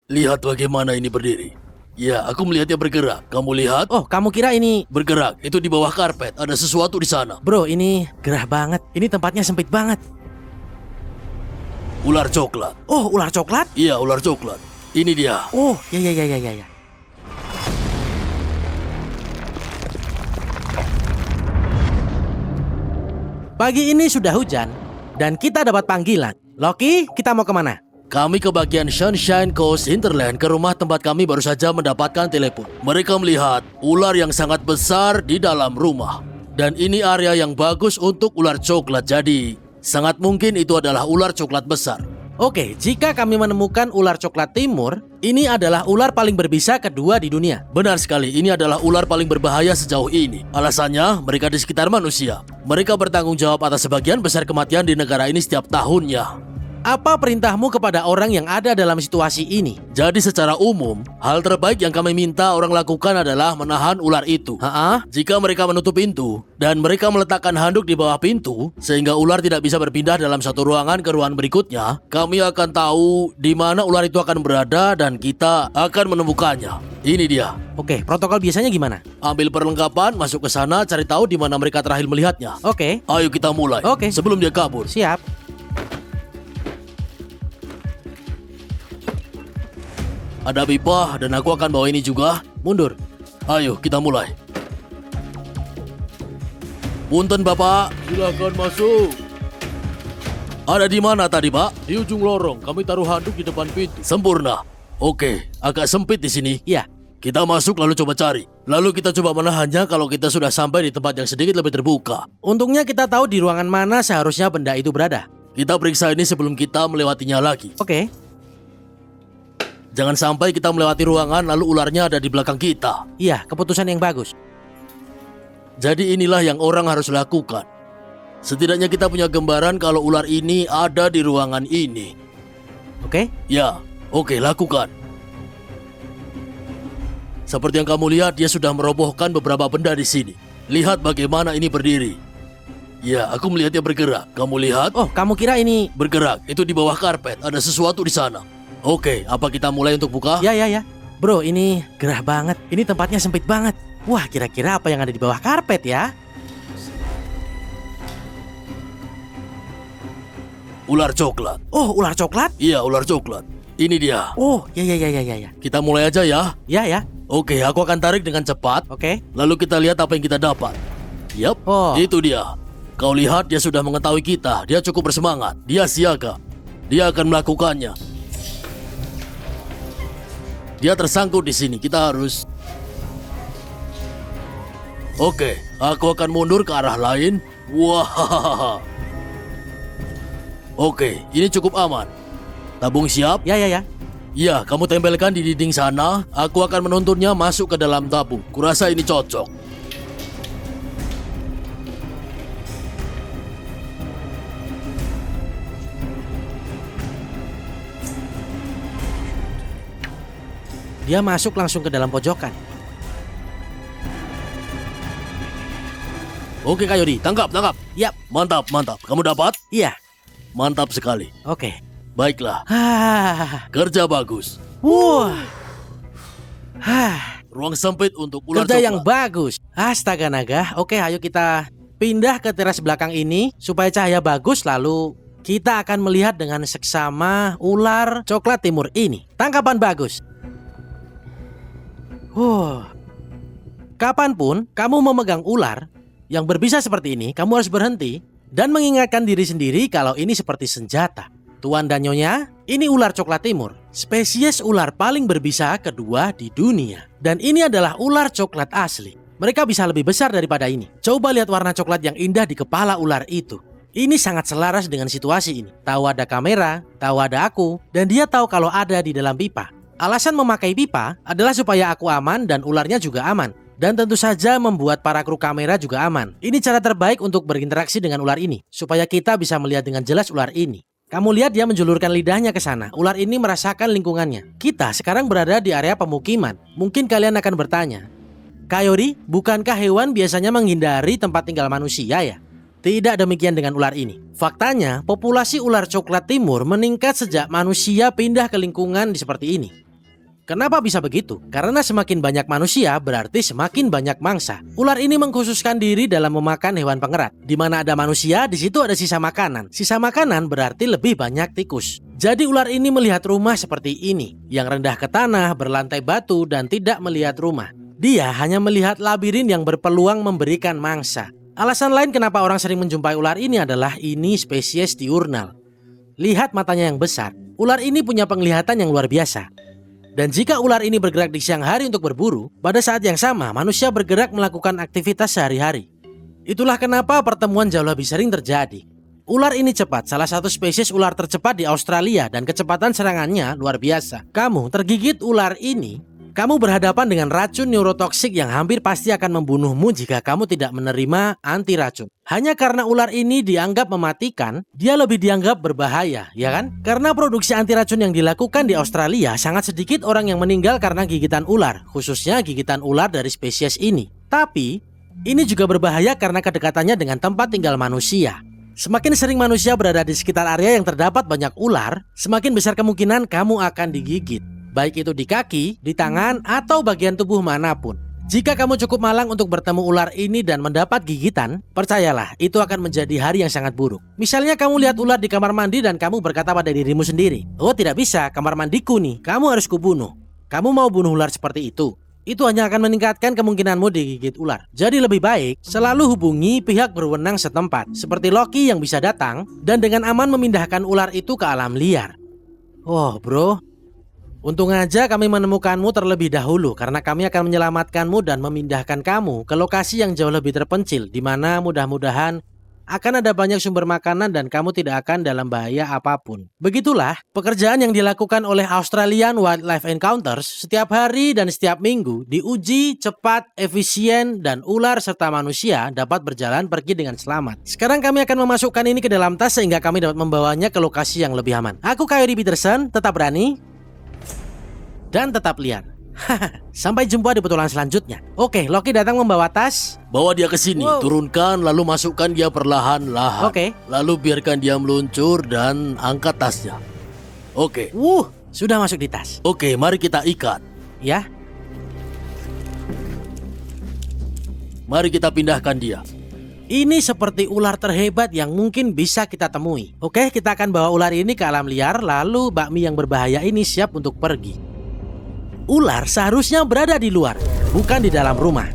Lihat bagaimana ini berdiri. Ya, aku melihatnya bergerak. Kamu lihat? Oh, kamu kira ini... Bergerak. Itu di bawah karpet. Ada sesuatu di sana. Bro, ini gerah banget. Ini tempatnya sempit banget. Ular coklat. Oh, ular coklat? Iya, ular coklat. Ini dia. Oh, ya. Pagi ini sudah hujan, dan kita dapat panggilan. Loki, kita mau kemana? Kami ke bagian Sunshine Coast Hinterland, ke rumah tempat kami baru saja mendapatkan telepon. Mereka melihat ular yang sangat besar di dalam rumah. Dan ini area yang bagus untuk ular coklat, jadi sangat mungkin itu adalah ular coklat besar. Oke, jika kami menemukan ular coklat timur, ini adalah ular paling berbisa kedua di dunia. Benar sekali, ini adalah ular paling berbahaya sejauh ini. Alasannya, mereka di sekitar manusia. Mereka bertanggung jawab atas sebagian besar kematian di negara ini setiap tahunnya. Apa perintahmu kepada orang yang ada dalam situasi ini? Jadi secara umum, hal terbaik yang kami minta orang lakukan adalah menahan ular itu. Jika mereka menutup pintu, dan mereka meletakkan handuk di bawah pintu, sehingga ular tidak bisa berpindah dalam satu ruangan ke ruangan berikutnya, kami akan tahu di mana ular itu akan berada dan kita akan menemukannya. Ini dia. Oke, protokol biasanya gimana? Ambil perlengkapan, masuk ke sana, cari tahu di mana mereka terakhir melihatnya. Oke. Ayo kita mulai. Oke. Sebelum dia kabur. Siap. Ada pipa dan aku akan bawa ini juga. Mundur. Ayo kita mulai. Punten Bapak, silakan masuk. Ada di mana tadi Pak? Di ujung lorong. Kami taruh handuk di depan pintu. Sempurna. Oke, agak sempit di sini. Iya. Kita masuk lalu coba cari. Lalu kita coba menahannya kalau kita sudah sampai di tempat yang sedikit lebih terbuka. Untungnya kita tahu di ruangan mana seharusnya benda itu berada. Kita periksa ini sebelum kita melewatinya lagi. Oke. Jangan sampai kita melewati ruangan lalu ularnya ada di belakang kita. Iya, keputusan yang bagus. Jadi inilah yang orang harus lakukan. Setidaknya kita punya gambaran kalau ular ini ada di ruangan ini. Oke? Ya, oke, lakukan. Seperti yang kamu lihat, dia sudah merobohkan beberapa benda di sini. Lihat bagaimana ini berdiri. Ya, aku melihatnya bergerak. Kamu lihat? Oh, kamu kira ini... Bergerak. Itu di bawah karpet. Ada sesuatu di sana. Oke, apa kita mulai untuk buka? Ya. Bro, ini gerah banget. Ini tempatnya sempit banget. Wah, kira-kira apa yang ada di bawah karpet ya? Ular coklat. Oh, ular coklat? Iya, ular coklat. Ini dia. Oh, ya. Kita mulai aja ya. Ya. Oke, aku akan tarik dengan cepat. Oke. Lalu kita lihat apa yang kita dapat. Yap, Oh. itu dia. Kau lihat dia sudah mengetahui kita. Dia cukup bersemangat. Dia siaga. Dia akan melakukannya. Dia tersangkut di sini. Kita harus... Oke, aku akan mundur ke arah lain. Wah. Oke, ini cukup aman. Tabung siap? Ya. Ya, kamu tempelkan di dinding sana. Aku akan menuntunnya masuk ke dalam tabung. Kurasa ini cocok. Dia masuk langsung ke dalam pojokan. Oke, Kayodi, tangkap. Yap. Mantap. Kamu dapat? Iya. Mantap sekali. Oke. Baiklah, kerja bagus. Wah. Ruang sempit untuk ular Kerja coklat. yang bagus. Astaga naga. Oke, ayo kita pindah ke teras belakang ini supaya cahaya bagus, lalu kita akan melihat dengan seksama ular coklat timur ini. Tangkapan bagus. Kapanpun kamu memegang ular yang berbisa seperti ini, kamu harus berhenti dan mengingatkan diri sendiri kalau ini seperti senjata. Tuan dan Nyonya, ini ular coklat timur, spesies ular paling berbisa kedua di dunia. Dan ini adalah ular coklat asli. Mereka bisa lebih besar daripada ini. Coba lihat warna coklat yang indah di kepala ular itu. Ini sangat selaras dengan situasi ini. Tahu ada kamera, tahu ada aku, dan dia tahu kalau ada di dalam pipa. Alasan memakai pipa adalah supaya aku aman dan ularnya juga aman. Dan tentu saja membuat para kru kamera juga aman. Ini cara terbaik untuk berinteraksi dengan ular ini, supaya kita bisa melihat dengan jelas ular ini. Kamu lihat dia menjulurkan lidahnya ke sana. Ular ini merasakan lingkungannya. Kita sekarang berada di area pemukiman. Mungkin kalian akan bertanya, Kayori, bukankah hewan biasanya menghindari tempat tinggal manusia ya? Tidak demikian dengan ular ini. Faktanya, populasi ular coklat timur meningkat sejak manusia pindah ke lingkungan seperti ini. Kenapa bisa begitu? Karena semakin banyak manusia berarti semakin banyak mangsa. Ular ini mengkhususkan diri dalam memakan hewan pengerat. Di mana ada manusia, di situ ada sisa makanan. Sisa makanan berarti lebih banyak tikus. Jadi ular ini melihat rumah seperti ini, yang rendah ke tanah, berlantai batu, dan tidak melihat rumah. Dia hanya melihat labirin yang berpeluang memberikan mangsa. Alasan lain kenapa orang sering menjumpai ular ini adalah ini spesies diurnal. Lihat matanya yang besar. Ular ini punya penglihatan yang luar biasa. Dan jika ular ini bergerak di siang hari untuk berburu, pada saat yang sama manusia bergerak melakukan aktivitas sehari-hari. Itulah kenapa pertemuan jauh lebih sering terjadi. Ular ini cepat, salah satu spesies ular tercepat di Australia dan kecepatan serangannya luar biasa. Kamu tergigit ular ini, kamu berhadapan dengan racun neurotoksik yang hampir pasti akan membunuhmu jika kamu tidak menerima anti racun. Hanya karena ular ini dianggap mematikan, dia lebih dianggap berbahaya, ya kan? Karena produksi anti racun yang dilakukan di Australia, sangat sedikit orang yang meninggal karena gigitan ular, khususnya gigitan ular dari spesies ini. Tapi, ini juga berbahaya karena kedekatannya dengan tempat tinggal manusia. Semakin sering manusia berada di sekitar area yang terdapat banyak ular, semakin besar kemungkinan kamu akan digigit. Baik itu di kaki, di tangan, atau bagian tubuh manapun. Jika kamu cukup malang untuk bertemu ular ini dan mendapat gigitan, percayalah, itu akan menjadi hari yang sangat buruk. Misalnya kamu lihat ular di kamar mandi dan kamu berkata pada dirimu sendiri, "Oh tidak bisa, kamar mandiku nih, kamu harus kubunuh." Kamu mau bunuh ular seperti itu? Itu hanya akan meningkatkan kemungkinanmu digigit ular. Jadi lebih baik selalu hubungi pihak berwenang setempat, seperti Loki yang bisa datang dan dengan aman memindahkan ular itu ke alam liar. Oh bro, untung aja kami menemukanmu terlebih dahulu karena kami akan menyelamatkanmu dan memindahkan kamu ke lokasi yang jauh lebih terpencil di mana mudah-mudahan akan ada banyak sumber makanan dan kamu tidak akan dalam bahaya apapun. Begitulah pekerjaan yang dilakukan oleh Australian Wildlife Encounters setiap hari dan setiap minggu diuji cepat, efisien, dan ular serta manusia dapat berjalan pergi dengan selamat. Sekarang kami akan memasukkan ini ke dalam tas sehingga kami dapat membawanya ke lokasi yang lebih aman. Aku Coyote Peterson, tetap berani dan tetap liar. Sampai jumpa di petualangan selanjutnya. Oke, Loki datang membawa tas. Bawa dia ke sini, Wow. turunkan lalu masukkan dia perlahan-lahan. Oke. Lalu biarkan dia meluncur dan angkat tasnya. Oke. Sudah masuk di tas. Oke, mari kita ikat. Ya. Mari kita pindahkan dia. Ini seperti ular terhebat yang mungkin bisa kita temui. Oke, kita akan bawa ular ini ke alam liar, lalu bakmi yang berbahaya ini siap untuk pergi. Ular seharusnya berada di luar, bukan di dalam rumah.